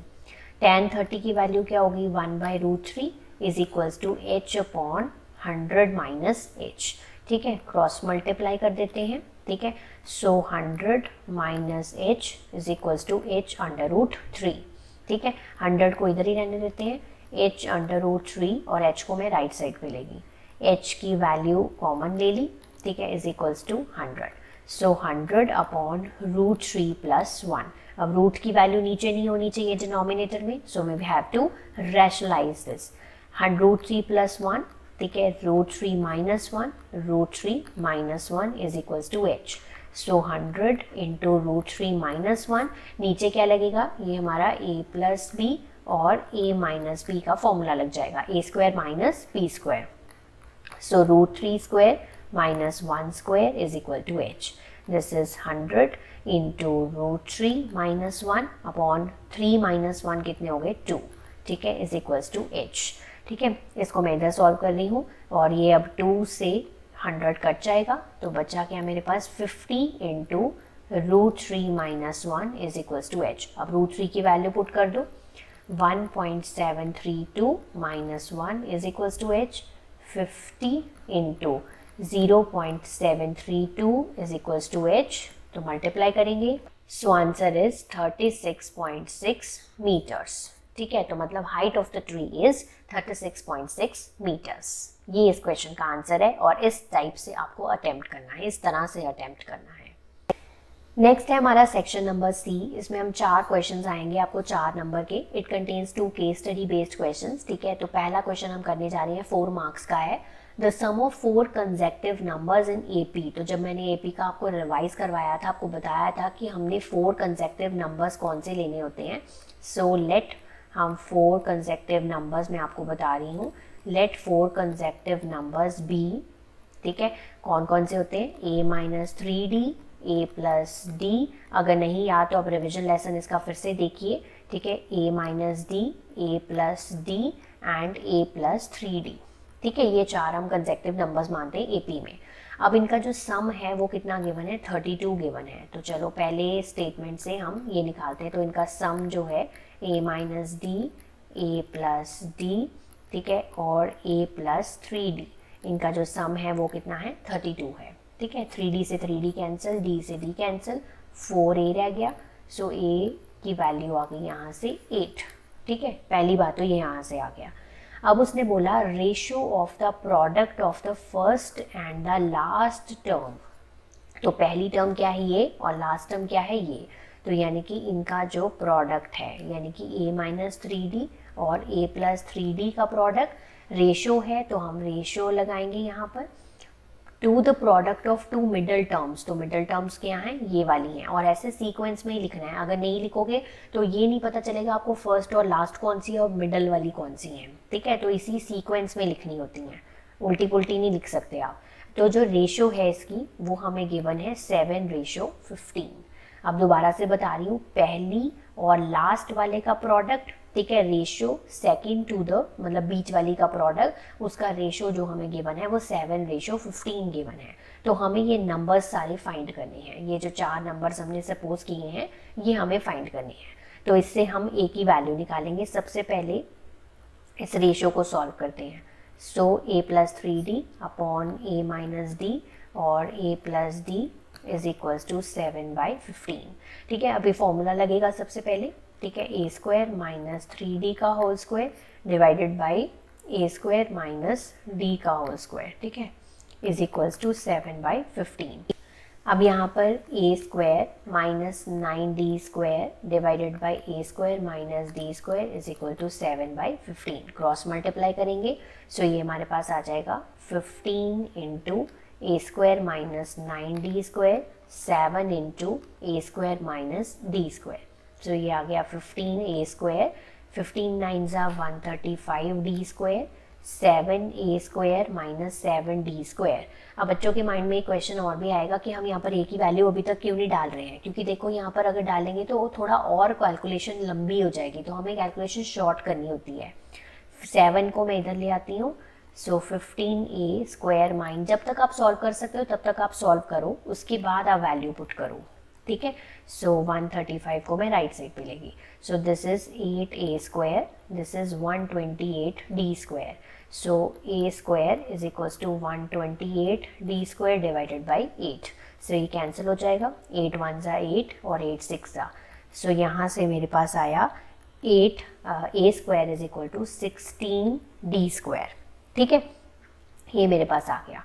tan 30 की वैल्यू क्या होगी, 1/√3 is equals to h upon 100 minus h, ठीक है। क्रॉस मल्टीप्लाई कर देते हैं, ठीक है। So 100 minus h is equals to h √3, ठीक है। 100 को इधर ही रहने देते हैं, h √3 और h को मैं राइट साइड पे लेगी, h की वैल्यू कॉमन ले ली, ठीक है, is equals to 100। So 100 upon √3 plus 1। अब रूट की वैल्यू नीचे नहीं होनी चाहिए डिनोमिनेटर में, so we have to rationalise this. √3 plus 1, ठीक है, √3 minus 1, √3 minus 1 is equals to h। So 100 into √3 minus 1, नीचे क्या लगेगा, ये हमारा a प्लस बी और a माइनस बी का फॉर्मूला लग जाएगा, a square minus b square. So √3 square minus 1 square is equal to h। This is 100 into √3 minus 1 upon 3 minus 1 कितने हो गए 2, ठीक है, इज इक्वल्स टू h, ठीक है। इसको मैं इधर सॉल्व कर रही हूँ और ये अब 2 से 100 कट जाएगा तो बचा क्या मेरे पास 50 into √3 minus 1 is equals to h। अब √3 की वैल्यू पुट कर दो, 1.732 minus 1 is equals to h। 50 into 0.732 is equals to h, तो मल्टीप्लाई करेंगे। सो आंसर इज 36.6 मीटर्स, ठीक है। तो मतलब height of the tree is 36.6 metres. ये इस क्वेश्चन का आंसर है और इस टाइप से आपको अटेम्प्ट करना है, इस तरह से अटेम्प्ट करना है। नेक्स्ट है हमारा सेक्शन नंबर C। इसमें हम 4 क्वेश्चंस आएंगे आपको 4 नंबर के। It contains 2 case study based questions, ठीक है। तो पहला क्वेश्चन हम करने जा रहे हैं 4 मार्क्स का है, the sum of 4 consecutive numbers in AP। तो जब मैंने AP का आपको रिवाइज करवाया था, आपको बताया था कि हमने 4 कंसेक्टिव नंबर्स कौन से लेने होते हैं। सो लेट हम 4 कंसेक्टिव नंबर्स मैं आपको बता रही हूँ, लेट 4 कंसेक्टिव नंबर्स बी, ठीक है, कौन कौन से होते हैं, a minus 3d, a plus D. अगर नहीं याद तो आप रिविजन लेसन इसका फिर से देखिए, ठीक है, a minus D, a plus D and a plus 3d। ठीक है, ये चार हम कंसेक्टिव नंबर्स मानते हैं AP में। अब इनका जो सम है वो कितना गिवन है, 32 गिवन है। तो चलो पहले स्टेटमेंट से हम ये निकालते हैं। तो इनका सम जो है a minus D, a plus D, ठीक है, और a प्लस 3d, इनका जो सम है वो कितना है, 32 है। ठीक है, 3d से 3d कैंसिल, d से d कैंसिल, 4a रह गया। सो a की वैल्यू आ गई यहाँ से 8। ठीक है, पहली बात तो ये यहाँ से आ गया। अब उसने बोला ratio of the product of the first and the last term. तो पहली टर्म क्या है ये, और लास्ट टर्म क्या है ये। तो यानी कि इनका जो प्रोडक्ट है, यानी कि a माइनस 3d और a प्लस 3d का प्रोडक्ट रेशियो है, तो हम रेशियो लगाएंगे यहाँ पर to the product of two middle terms. तो मिडल टर्म्स क्या हैं, ये वाली हैं, और ऐसे सीक्वेंस में ही लिखना है। अगर नहीं लिखोगे तो ये नहीं पता चलेगा आपको फर्स्ट और लास्ट कौन सी है और मिडल वाली कौन सी है। ठीक है, तो इसी सीक्वेंस में लिखनी होती हैं, उल्टी पुल्टी नहीं लिख सकते आप। तो जो रेशियो है इसकी वो हमें गिवन है 7:15। अब दोबारा से बता रही हूँ, पहली और लास्ट वाले का प्रोडक्ट, ठीक है, रेशियो सेकंड टू द मतलब बीच वाली का प्रोडक्ट, उसका रेशियो जो हमें गिवन है वो 7:15 गिवन है। तो हमें ये नंबर्स सारे फाइंड करने हैं। ये जो चार नंबर्स हमने सपोज किए हैं ये हमें फाइंड करने हैं। तो इससे हम a की वैल्यू निकालेंगे। सबसे पहले इस रेशियो को सॉल्व करते हैं। So a plus 3d upon a minus d और a plus d is equals to 7/15। ठीक है, अभी फॉर्मूला लगेगा सबसे पहले। ठीक है, a स्क्वायर माइनस 3d का whole square divided by a square minus d का होल स्क्वायर, ठीक है, इज इक्वल्स टू 7/15। अब यहाँ पर a square minus 9d square divided by a square minus d square is equal to 7/15 cross multiply करेंगे। So ये हमारे पास आ जाएगा 15 into a square minus 9d square 7 into a square minus d square. So ये आ गया 15a square, 15 9 ज़ा 135d square, 7a square minus 7d square. अब बच्चों के माइंड में एक क्वेश्चन और भी आएगा कि हम यहाँ पर a की वैल्यू अभी तक क्यों नहीं डाल रहे हैं, क्योंकि देखो यहाँ पर अगर डालेंगे तो थोड़ा और कैलकुलेशन लंबी हो जाएगी, तो हमें कैलकुलेशन शॉर्ट करनी होती है। 7 को मैं इधर ले आती हूँ। सो 15a स्क्वायर माइन, जब तक आप सॉल्व कर सकते हो तब तक आप सॉल्व करो, उसके बाद आप वैल्यू पुट करो। ठीक है, सो 135 को मैं राइट साइड पे लेगी। So this is 8a square, this is 128d square. So a square is equals to 128d square divided by 8। So ये कैंसिल हो जाएगा, 8 1 ज़ा 8 और 8 6 ज़ा। सो यहाँ से मेरे पास आया 8 a square is equal to 16d square. ठीक है, ये मेरे पास आ गया।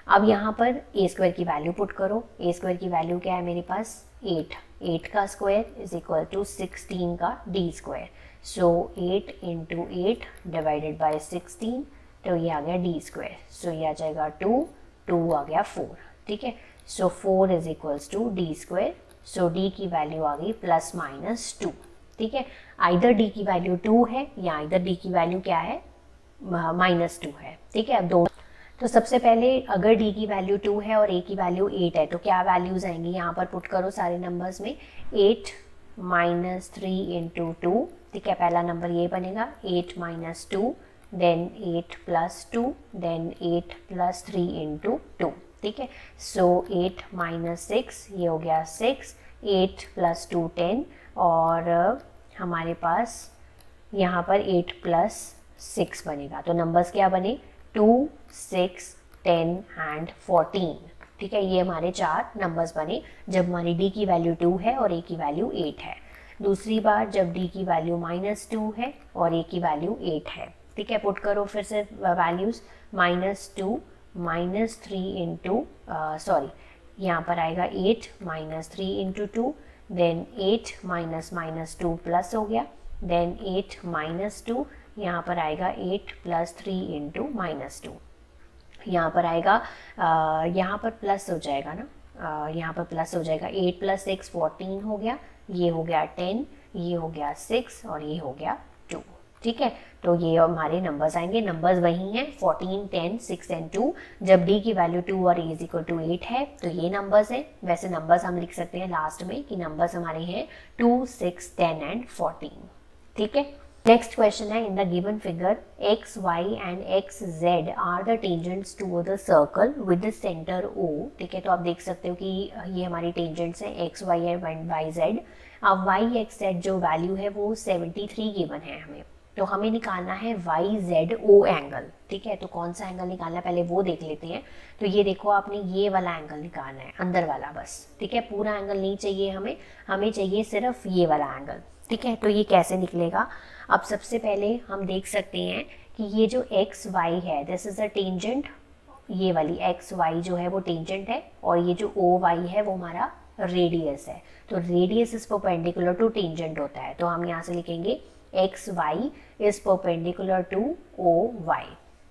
अब यहाँ पर a स्क्वायर की वैल्यू पुट करो। a स्क्वायर की वैल्यू क्या है मेरे पास, 8 का स्क्वायर इज इक्वल टू 16 का d square. So 8 into 8 divided by 16, तो ये आ गया d स्क्वायर। सो ये आ जाएगा 2 आ गया 4। ठीक है, so 4 is equals to d square. So d की वैल्यू आ गई प्लस माइनस 2। ठीक है, आइदर d की वैल्यू 2 है या आइदर d की वैल्यू क्या है, -2 है। ठीक है, अब दो, तो सबसे पहले अगर d की वैल्यू 2 है और a की वैल्यू 8 है तो क्या वैल्यूज आएंगी, यहाँ पर पुट करो सारे नंबर्स में। 8 माइनस 3 इंटू 2, ठीक है, पहला नंबर ये बनेगा 8 minus 2, then 8 plus 2, then 8 plus 3 into 2। ठीक है, सो 8 माइनस 6, ये हो गया 6, 8 प्लस 2 10, और हमारे पास यहाँ पर 8 प्लस 6 बनेगा। तो नंबर्स क्या बने, 2 6 10 एंड 14। ठीक है, ये हमारे चार नंबर्स बने जब हमारी d की वैल्यू 2 है और a की वैल्यू 8 है। दूसरी बार जब d की वैल्यू -2 है और a की वैल्यू 8 है। ठीक है, पुट करो फिर से वैल्यूज, -2 -3 इंटू सॉरी यहाँ पर आएगा 8 -3 इंटू 2, देन 8 माइनस 2 प्लस हो गया, देन 8 -2, यहाँ पर आएगा 8 प्लस 3 इंटू -2। यहाँ पर आएगा यहाँ पर प्लस हो जाएगा ना, यहाँ पर प्लस हो जाएगा, 8 प्लस 6 14 हो गया, ये हो गया 10, ये हो गया 6 और ये हो गया 2। ठीक है, तो ये हमारे नंबर्स आएंगे। नंबर्स वही हैं 14, 10, 6 एंड 2। जब d की वैल्यू 2 और a इज इक्वल टू 8 है तो ये नंबर्स हैं। वैसे नंबर्स हम लिख सकते हैं लास्ट में कि नंबर्स हमारे हैं 2, 6, 10 एंड 14। ठीक है, नेक्स्ट क्वेश्चन है, in the given figure X Y and X Z are the tangents to the circle with the centre O। ठीक है, तो आप देख सकते हो कि ये हमारी टेंजेंट्स हैं X Y and Y Z. अब वाई एक्स जेड जो वैल्यू है वो 73 गिवन है हमें, तो हमें निकालना है वाई जेड ओ एंगल। ठीक है, तो कौन सा एंगल निकालना है पहले वो देख लेते हैं। तो ये देखो, आपने ये वाला एंगल निकालना है, अंदर वाला बस। ठीक है, पूरा एंगल नहीं चाहिए हमें, हमें चाहिए सिर्फ ये वाला एंगल। ठीक है, तो ये कैसे निकलेगा? अब सबसे पहले हम देख सकते हैं कि ये जो एक्स वाई है दिस इज अ टेंजेंट, ये वाली एक्स वाई जो है वो टेंजेंट है, और ये जो ओ वाई है वो हमारा रेडियस है। तो radius is perpendicular to tangent होता है, तो हम यहाँ से लिखेंगे X Y is perpendicular to O Y.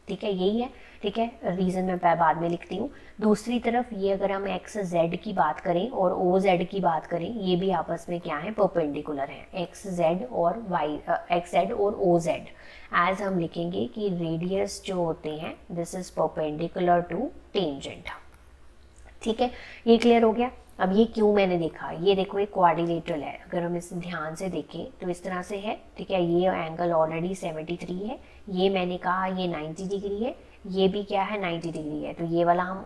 ठीक है, यही है। ठीक है, रीज़न मैं बाद में लिखती हूँ। दूसरी तरफ ये अगर हम एक्स जेड की बात करें और ओ जेड की बात करें, ये भी आपस में क्या है, परपेंडिकुलर हैं, एक्स जेड और वाई, एक्स जेड और ओ जेड। एज हम लिखेंगे कि रेडियस जो होते हैं this is perpendicular to tangent. ठीक है, ये क्लियर हो गया। अब ये क्यों मैंने देखा, ये देखो एक क्वाड्रिलेटरल है, अगर हम इसे ध्यान से देखें तो इस तरह से है। ठीक है, ये एंगल ऑलरेडी 73 है, ये मैंने कहा ये 90 डिग्री है, ये भी क्या है 90 डिग्री है, तो ये वाला हम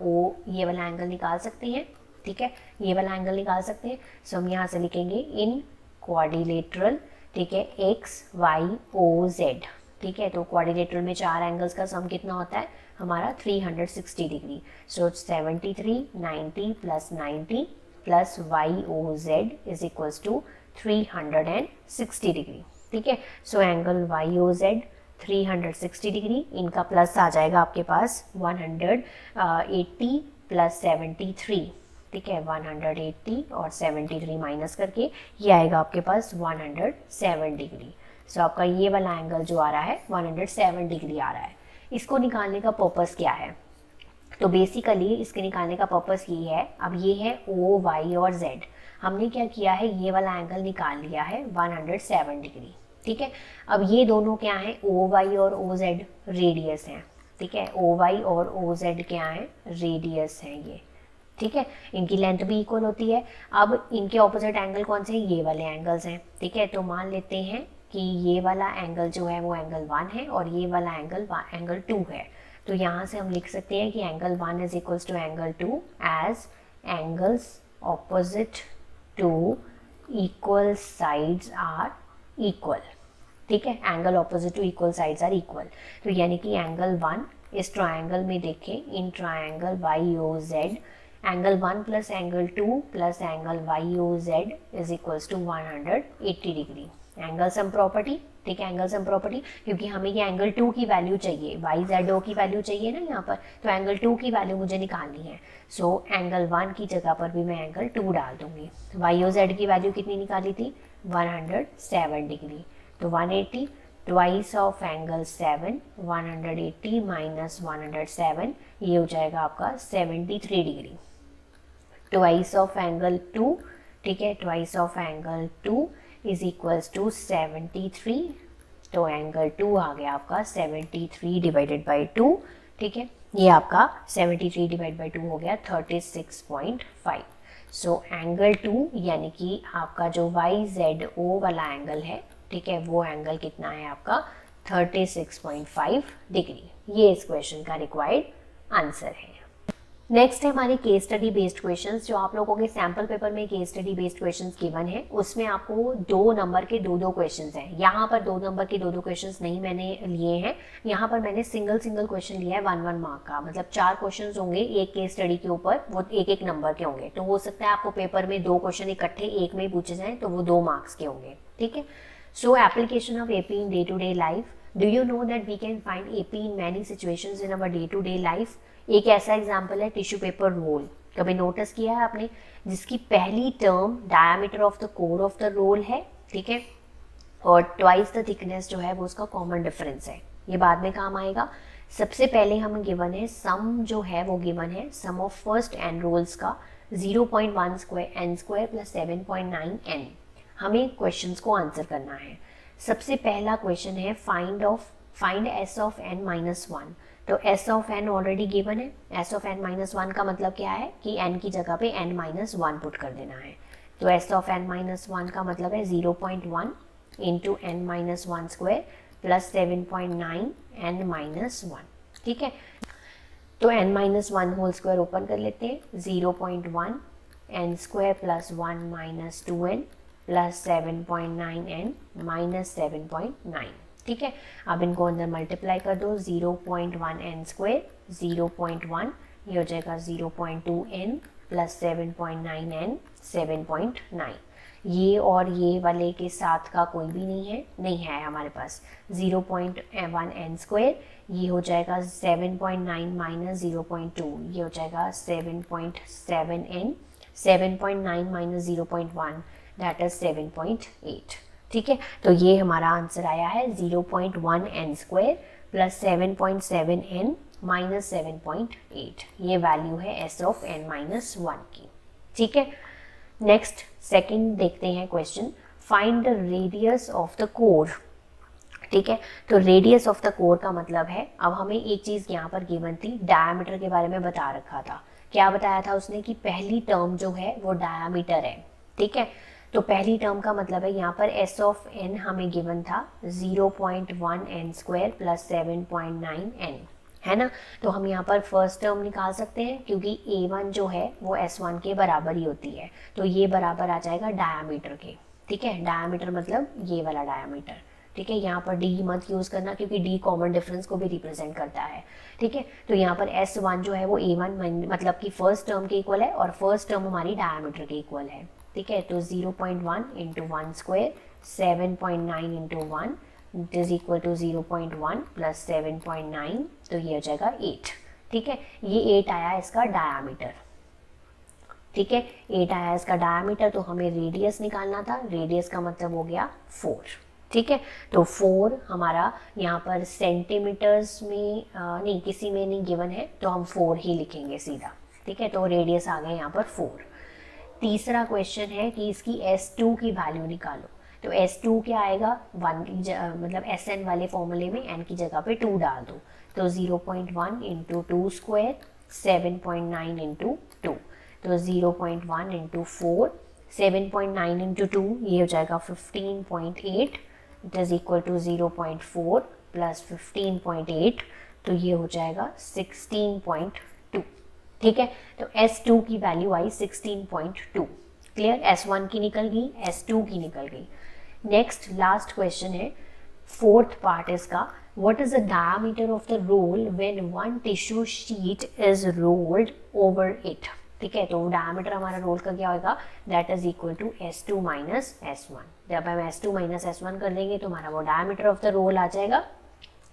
ये वाला एंगल निकाल सकते हैं। ठीक है, ये वाला एंगल निकाल सकते हैं। सो हम यहाँ से लिखेंगे इन क्वाड्रिलेटरल, ठीक है, एक्स वाई ओ जेड। ठीक है, तो क्वाड्रिलेटरल में 4 एंगल्स का सम कितना होता है हमारा 360 degree. So 73, 90 plus 90 plus Y O Z is equals to 360 degree. ठीक है, so angle Y O Z 360 degree, इनका प्लस आ जाएगा आपके पास 180 प्लस 73। ठीक है, 180 और 73 माइनस करके ये आएगा आपके पास 107 डिग्री। सो आपका ये वाला एंगल जो आ रहा है 107 डिग्री आ रहा है। इसको निकालने का पर्पस क्या है? तो बेसिकली इसके निकालने का पर्पस ये है, अब ये है ओ वाई और जेड, हमने क्या किया है ये वाला एंगल निकाल लिया है 107 डिग्री। ठीक है, अब ये दोनों क्या है, ओ वाई और ओ जेड रेडियस हैं। ठीक है, ओ वाई और ओ जेड क्या है, रेडियस हैं ये। ठीक है, इनकी लेंथ भी इक्वल होती है। अब इनके ऑपोजिट एंगल कौन से हैं, ये वाले एंगल्स हैं। ठीक है, तो मान लेते हैं कि ये वाला एंगल जो है वो एंगल 1 है और ये वाला एंगल 2 है। तो यहाँ से हम लिख सकते हैं कि angle 1 is equals to angle 2 as angles opposite to equal sides are equal. ठीक है, angle opposite to equal sides are equal, तो यानी कि एंगल 1 इस ट्रायंगल में देखें, in triangle Y O Z, angle 1 plus angle 2 plus angle Y O Z is equals to 180 degree. Angle sum property, ठीक है, एंगल सम प्रॉपर्टी, क्योंकि हमें ये एंगल 2 की वैल्यू चाहिए, वाई जेड ओ की वैल्यू चाहिए ना यहाँ पर, तो एंगल 2 की वैल्यू मुझे निकालनी है। सो एंगल 1 की जगह पर भी मैं एंगल 2 डाल दूंगी। वाई ओ जेड की वैल्यू कितनी निकाली थी, 107 डिग्री, तो 180 ट्वाइस ऑफ एंगल 7, 180 माइनस 107, ये हो जाएगा आपका 73 डिग्री। ट्वाइस ऑफ एंगल 2, ठीक है, twice of angle 2 is equals to 73, तो एंगल 2 आ गया आपका 73 डिवाइडेड बाई 2। ठीक है, ये आपका 73 डिवाइड बाई 2 हो गया 36.5। सो एंगल 2 यानी कि आपका जो वाई जेड ओ वाला एंगल है, ठीक है, वो एंगल कितना है आपका 36.5 डिग्री। ये इस क्वेश्चन का रिक्वायर्ड आंसर है। नेक्स्ट है हमारे केस स्टडी बेस्ड क्वेश्चंस, जो आप लोगों के सैम्पल पेपर में case study based questions given है, उसमें आपको 2 नंबर के 2 क्वेश्चंस हैं। यहाँ पर 2 नंबर के 2 क्वेश्चंस नहीं मैंने लिए हैं, यहाँ पर मैंने सिंगल क्वेश्चन लिया है 1 मार्क का, मतलब 4 क्वेश्चंस होंगे एक केस स्टडी के ऊपर, वो 1 नंबर के होंगे। तो हो सकता है आपको पेपर में 2 क्वेश्चन इकट्ठे एक में ही पूछे जाएं, तो वो 2 मार्क्स के होंगे। ठीक है, सो application of AP in day-to-day life. Do you know that we can find AP in many situations in our day-to-day life? एक ऐसा एग्जाम्पल है टिश्यू पेपर रोल, कभी नोटिस किया है आपने, जिसकी पहली term diameter of the core of the roll है, ठीक है, और ट्वाइस द थिकनेस जो है वो उसका कॉमन डिफरेंस है। ये बाद में काम आएगा। सबसे पहले हमें गिवन है सम जो है वो गिवन है sum of first n rolls का 0.1 square n square plus 7.9 n। हमें क्वेश्चंस को आंसर करना है। सबसे पहला क्वेश्चन है find S of n minus one. तो S of n already given है, S of n minus one का मतलब क्या है कि एन की जगह पे एन माइनस वन पुट कर देना है। तो S of n minus one का मतलब है 0.1 into n minus one square plus 7.9 n minus one. ठीक है, तो n minus one whole square open कर लेते हैं, 0.1 n square plus 1 minus 2n plus 7.9 n minus 7.9। ठीक है, अब इनको अंदर मल्टीप्लाई कर दो, 0.1 एन स्क्वायर 0.1, ये हो जाएगा 0.2 एन प्लस 7.9 एन 7.9। ये और ये वाले के साथ का कोई भी नहीं है हमारे पास। 0.1 एन स्क्वायर ये हो जाएगा 7.9 माइनस 0.2, ये हो जाएगा 7.7 एन, 7.9 माइनस 0.1 दैट इज 7.8। ठीक है, तो ये हमारा आंसर आया है 0.1 n square plus 7.7 n minus 7.8। ये वैल्यू है S of n minus one की। ठीक है, नेक्स्ट सेकंड देखते हैं question, find the radius of the core. ठीक है, तो रेडियस ऑफ द कोर का मतलब है, अब हमें एक चीज़ यहाँ पर गिवन थी, डायामीटर के बारे में बता रखा था। क्या बताया था उसने कि पहली टर्म जो है वो डायामीटर है। ठीक है, तो पहली टर्म का मतलब है यहाँ पर एस ऑफ एन हमें गिवन था 0.1 एन स्क्वायर प्लस 7.9 एन, है ना। तो हम यहाँ पर फर्स्ट टर्म निकाल सकते हैं क्योंकि A1 जो है वो S1 के बराबर ही होती है, तो ये बराबर आ जाएगा डायामीटर के। ठीक है, डायामीटर मतलब ये वाला डायामीटर। ठीक है, यहाँ पर D मत यूज़ करना क्योंकि D कॉमन डिफरेंस को भी रिप्रेजेंट करता है। ठीक है, तो यहाँ पर S1 जो है वो A1 मतलब कि फर्स्ट टर्म के इक्वल है और फर्स्ट टर्म हमारी डायामीटर के इक्वल है। ठीक है, तो 0.1 into one square 7.9 into one it is equal to 0.1 plus 7.9, तो ये हो जाएगा 8। ठीक है, ये 8 आया इसका डायामीटर। ठीक है, 8 आया इसका डायामीटर, तो हमें रेडियस निकालना था, रेडियस का मतलब हो गया 4। ठीक है, तो 4 हमारा यहाँ पर सेंटीमीटर्स में नहीं, किसी में नहीं गिवन है, तो हम 4 ही लिखेंगे सीधा। ठीक है, तो रेडियस आ गया यहाँ पर 4। तीसरा क्वेश्चन है कि इसकी S2 की वैल्यू निकालो। तो S2 क्या आएगा, 1 की मतलब SN वाले फॉर्मूले में n की जगह पे 2 डाल दो, तो 0.1 इंटू 2 स्क्वायर 7.9 इंटू 2, तो 0.1 इंटू 4 7.9 इंटू 2 ये हो जाएगा 15.8, it is equal to 0.4 plus 15.8, तो ये हो जाएगा 16.2। ठीक है, तो S2 की वैल्यू आई 16.2। क्लियर, S1 की निकल गई, S2 की निकल गई। नेक्स्ट लास्ट क्वेश्चन है, फोर्थ पार्ट इसका, what is the diameter of the roll when one tissue sheet is rolled over it. ठीक है, तो डायमीटर हमारा रोल का क्या होगा, that is equal to S2 minus S1। जब हम S2 माइनस S1 कर देंगे तो हमारा वो डायमीटर ऑफ द रोल आ जाएगा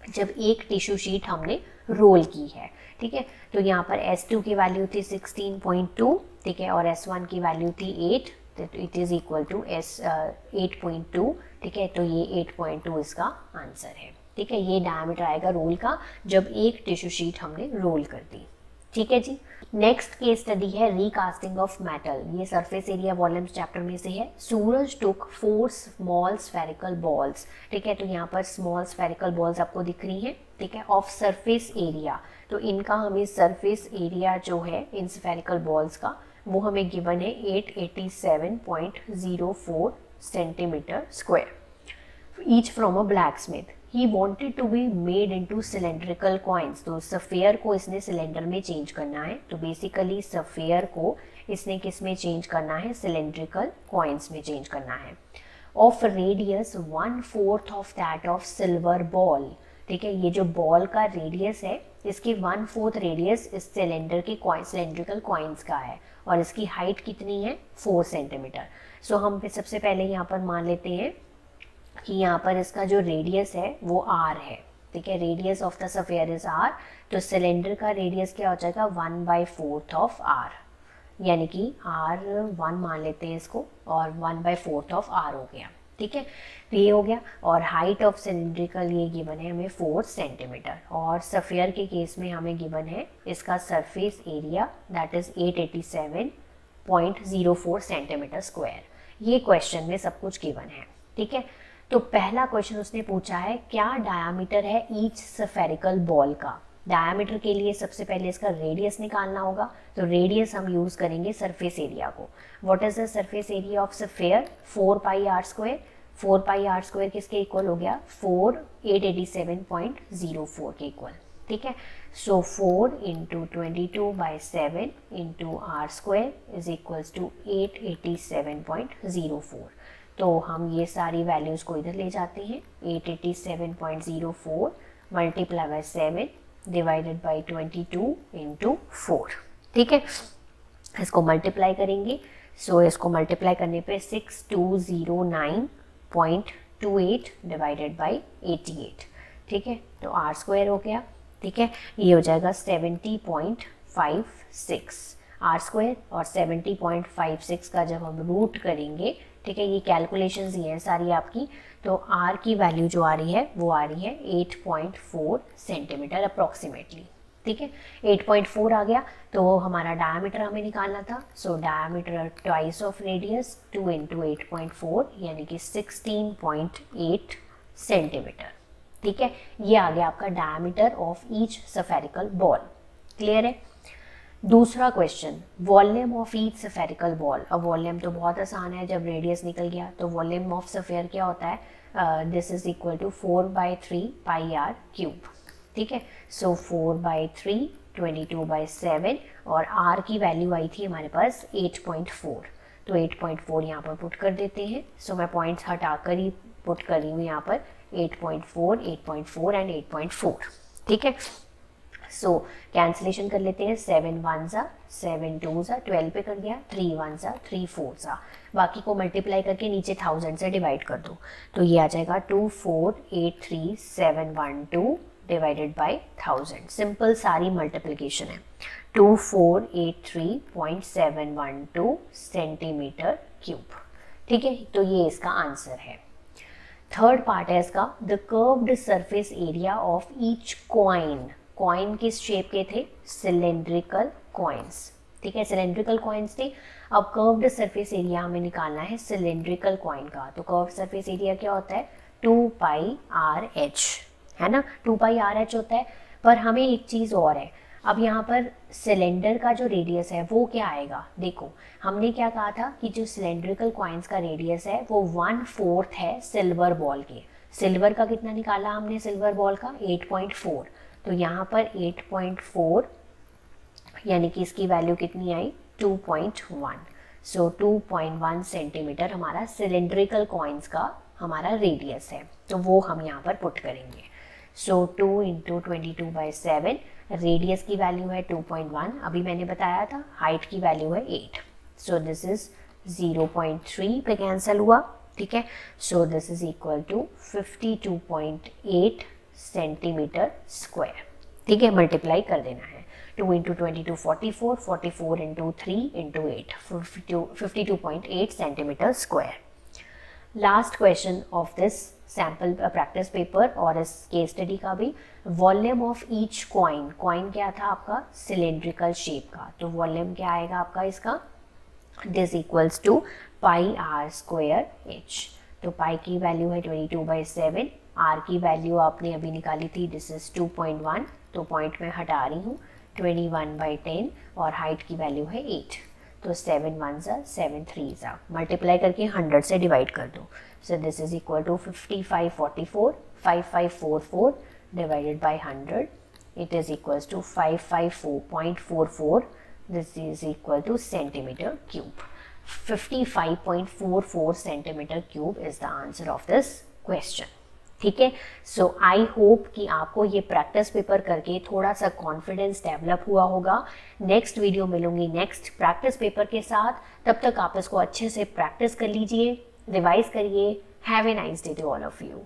जब एक टिश्यू शीट हमने रोल की है। ठीक है, तो यहाँ पर S2 की वैल्यू थी 16.2। ठीक है, और S1 की वैल्यू थी 8, तो इट इज इक्वल टू 8.2। ठीक है, तो ये 8.2 इसका आंसर है। ठीक है, ये डायमीटर आएगा रोल का जब एक टिश्यू शीट हमने रोल कर दी। ठीक है जी, नेक्स्ट केस स्टडी है रिकास्टिंग ऑफ मेटल। ये सरफेस एरिया वॉल्यूम्स चैप्टर में से है। सूरज टुक 4 स्मॉल स्फेरिकल बॉल्स। ठीक है, तो यहाँ पर स्मॉल स्फेरिकल बॉल्स आपको दिख रही हैं। ठीक है, ऑफ सरफेस एरिया, तो इनका हमें सरफेस एरिया जो है इन स्फेरिकल बॉल्स का वो हमें गिवन है 887.04 centimetre square each from a blacksmith. He wanted to be made into cylindrical coins. तो सफेयर को इसने सिलेंडर में चेंज करना है, तो बेसिकली सफेयर को इसने किस में चेंज करना है, सिलेंड्रिकल कॉइन्स में चेंज करना है। Of radius 1/4 of that of silver ball. ठीक है, ये जो बॉल का रेडियस है इसकी 1/4 रेडियस इस सिलेंडर के सिलेंड्रिकल कॉइन्स का है और इसकी हाइट कितनी है, 4 सेंटीमीटर। सो हम सबसे पहले यहाँ पर मान लेते हैं कि यहाँ पर इसका जो रेडियस है वो r है। ठीक है, radius of the sphere is r, तो सिलेंडर का रेडियस क्या हो जाएगा 1/4 ऑफ r, यानी कि r1 मान लेते हैं इसको, और 1/4 ऑफ r हो गया। ठीक है, तो ये हो गया। और हाइट ऑफ सिलेंड्रिकल ये गिवन है हमें 4 सेंटीमीटर, और सफेयर के केस में हमें गिवन है इसका surface area that is 887.04 centimetre square. ये क्वेश्चन में सब कुछ गिवन है। ठीक है, तो पहला क्वेश्चन उसने पूछा है क्या डायामीटर है ईच स्फेरिकल बॉल का। डायामीटर के लिए सबसे पहले इसका रेडियस निकालना होगा, तो रेडियस हम यूज करेंगे सरफेस एरिया को। What is the surface area of sphere, 4 pi r square. 4 pi r square किसके इक्वल हो गया, 887.04 के इक्वल, ठीक है। So 4 into 22/7 into r square is equals to 887.04। तो हम ये सारी वैल्यूज़ को इधर ले जाते हैं, 887.04 multiply by 7 divided by 22 into 4, ठीक है। इसको मल्टीप्लाई करेंगे, सो इसको मल्टीप्लाई करने पे 6209.28 डिवाइडेड बाय 88, ठीक है। तो आर स्क्वायर हो गया, ठीक है। ये हो जाएगा 70.56 आर स्क्वायर, और 70.56 का जब हम रूट करेंगे, ठीक है, ये कैलकुलेशंस ही हैं सारी आपकी, तो आर की वैल्यू जो आ रही है वो आ रही है 8.4 सेंटीमीटर अप्रॉक्सीमेटली, ठीक है। 8.4 आ गया, तो हमारा डायामीटर हमें निकालना था। So diameter twice of radius 2 into 8.4 यानी कि 16.8 सेंटीमीटर, ठीक है। ये आ गया आपका diameter of each spherical ball. Clear है। दूसरा question, volume of each spherical ball. अब वॉल्यूम तो बहुत आसान है, जब रेडियस निकल गया तो वॉल्यूम ऑफ स्फीयर क्या होता है, this is equal to 4/3 pi r cube, ठीक है। सो 4/3 22/7 और आर की वैल्यू आई थी हमारे पास 8.4, तो 8.4 यहाँ पर पुट कर देते हैं। सो मैं पॉइंट्स हटाकर ही पुट कर रही हूँ यहाँ पर 8.4, 8.4 एंड 8.4, ठीक है। सो कैंसिलेशन कर लेते हैं, 7 1 सा 7 2 सा 12 पे कर दिया, 3 1 सा 3 4 सा, बाकी को मल्टीप्लाई करके नीचे 1000 से डिवाइड कर दो, तो ये आ जाएगा 2483712 डिवाइडेड बाय 1000। सिंपल सारी मल्टीप्लिकेशन है, 2483712 सेंटीमीटर क्यूब, ठीक है। तो ये इसका आंसर है। थर्ड पार्ट है इसका, the curved surface area of each coin. Coin किस शेप के थे, सिलेंड्रिकल कॉइन्स, ठीक है, सिलेंड्रिकल कॉइन्स थे। अब कर्व्ड सरफेस एरिया हमें निकालना है सिलेंड्रिकल कॉइन का, तो कर्व्ड सरफेस एरिया क्या होता है, 2πRh, है ना, 2πRh होता है। पर हमें एक चीज़ और है, अब यहाँ पर सिलेंडर का जो रेडियस है वो क्या आएगा, देखो हमने क्या कहा था कि जो सिलेंड्रिकल कॉइन्स का रेडियस है वो 1/4 है सिल्वर बॉल के। सिल्वर का कितना निकाला हमने, सिल्वर बॉल का 8.4, तो यहाँ पर 8.4 यानी कि इसकी वैल्यू कितनी आई, 2.1। सो 2.1 सेंटीमीटर हमारा सिलेंड्रिकल कॉइन्स का हमारा रेडियस है, तो वो हम यहाँ पर पुट करेंगे। सो 2 इंटू 22/7, रेडियस की वैल्यू है 2.1, अभी मैंने बताया था, हाइट की वैल्यू है 8, सो दिस इज 0.3 पे कैंसिल हुआ, ठीक है। So this is equal to 52.8 centimetre square, ठीक है। मल्टीप्लाई कर देना है, 2 into 22 44, 44 into 3 into 8, 52.8 centimetre square. Last question of this sample practice paper और इस केस स्टडी का भी, volume of each coin. Coin क्या था आपका, सिलेंड्रिकल शेप का, तो वॉल्यूम क्या आएगा आपका इसका, this equals to πr² h। तो पाई की वैल्यू है 22/7, आर की वैल्यू आपने अभी निकाली थी, दिस इज 2.1, तो पॉइंट में हटा रही हूँ, 21/10 और हाइट की वैल्यू है 8, तो 7 1 सा 7 3 सा, मल्टीप्लाई करके 100 से डिवाइड कर दो। So this is equal to 5544 5544 divided by 100, it is equals to 554.44, this is equal to centimetre cube. 55.44 centimetre cube is the answer of this question, ठीक है। सो आई होप कि आपको ये प्रैक्टिस पेपर करके थोड़ा सा कॉन्फिडेंस डेवलप हुआ होगा। नेक्स्ट वीडियो मिलूंगी नेक्स्ट प्रैक्टिस पेपर के साथ, तब तक आप इसको अच्छे से प्रैक्टिस कर लीजिए, रिवाइज करिए। Have a nice day to all of you.